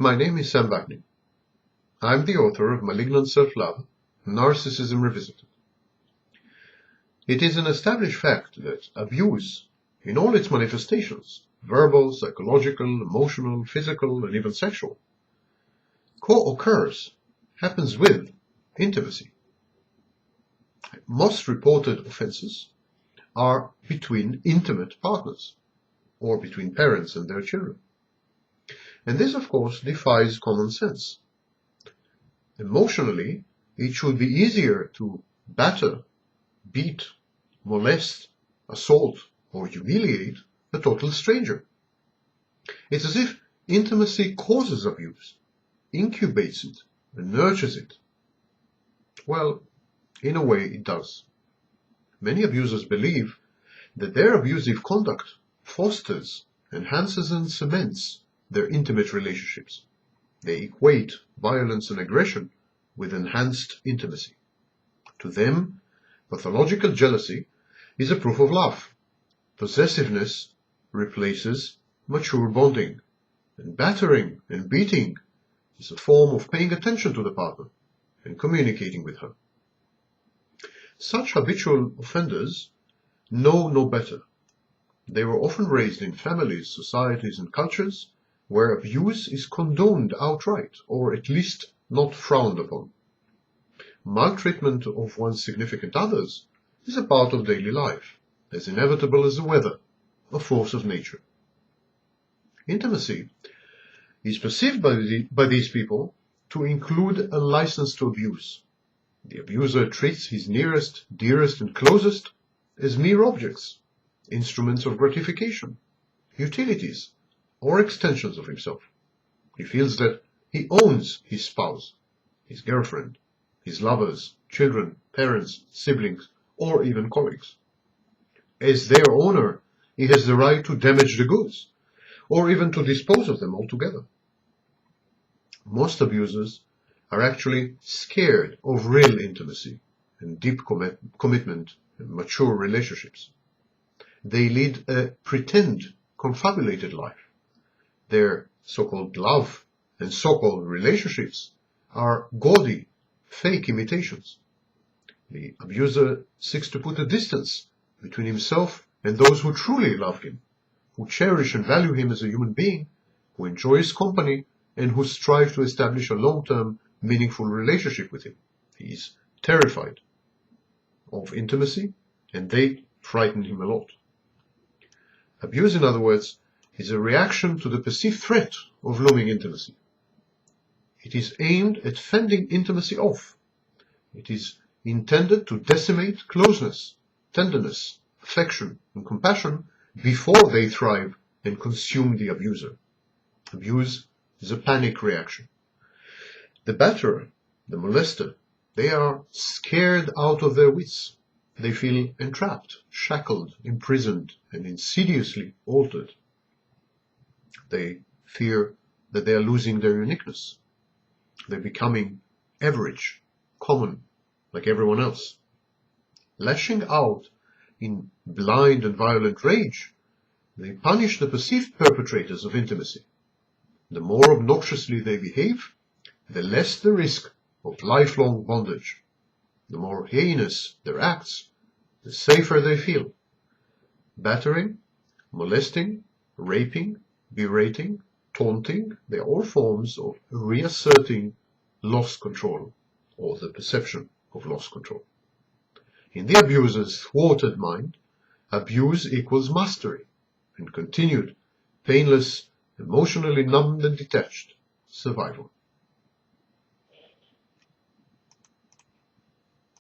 My name is Sam Wagner. I'm the author of Malignant Self-Love, Narcissism Revisited. It is an established fact that abuse, in all its manifestations, verbal, psychological, emotional, physical, and even sexual, co-occurs, happens with intimacy. Most reported offenses are between intimate partners, or between parents and their children. And this, of course, defies common sense. Emotionally, it should be easier to batter, beat, molest, assault, or humiliate a total stranger. It's as if intimacy causes abuse, incubates it, and nurtures it. Well, in a way it does. Many abusers believe that their abusive conduct fosters, enhances, and cements their intimate relationships. They equate violence and aggression with enhanced intimacy. To them, pathological jealousy is a proof of love. Possessiveness replaces mature bonding, and battering and beating is a form of paying attention to the partner and communicating with her. Such habitual offenders know no better. They were often raised in families, societies, and cultures where abuse is condoned outright, or at least not frowned upon. Maltreatment of one's significant others is a part of daily life, as inevitable as the weather, a force of nature. Intimacy is perceived by these people to include a license to abuse. The abuser treats his nearest, dearest, and closest as mere objects, instruments of gratification, utilities, or extensions of himself. He feels that he owns his spouse, his girlfriend, his lovers, children, parents, siblings, or even colleagues. As their owner, he has the right to damage the goods, or even to dispose of them altogether. Most abusers are actually scared of real intimacy and deep commitment and mature relationships. They lead a pretend, confabulated life. Their so-called love and so-called relationships are gaudy, fake imitations. The abuser seeks to put a distance between himself and those who truly love him, who cherish and value him as a human being, who enjoy his company, and who strive to establish a long-term, meaningful relationship with him. He is terrified of intimacy, and they frighten him a lot. Abuse, in other words, is a reaction to the perceived threat of looming intimacy. It is aimed at fending intimacy off. It is intended to decimate closeness, tenderness, affection, and compassion before they thrive and consume the abuser. Abuse is a panic reaction. The batterer, the molester, they are scared out of their wits. They feel entrapped, shackled, imprisoned, and insidiously altered. They fear that they are losing their uniqueness. They're becoming average, common, like everyone else. Lashing out in blind and violent rage, they punish the perceived perpetrators of intimacy. The more obnoxiously they behave, the less the risk of lifelong bondage. The more heinous their acts, the safer they feel. Battering, molesting, raping, berating, taunting, they are all forms of reasserting lost control, or the perception of lost control. In the abuser's thwarted mind, abuse equals mastery, and continued, painless, emotionally numbed and detached survival.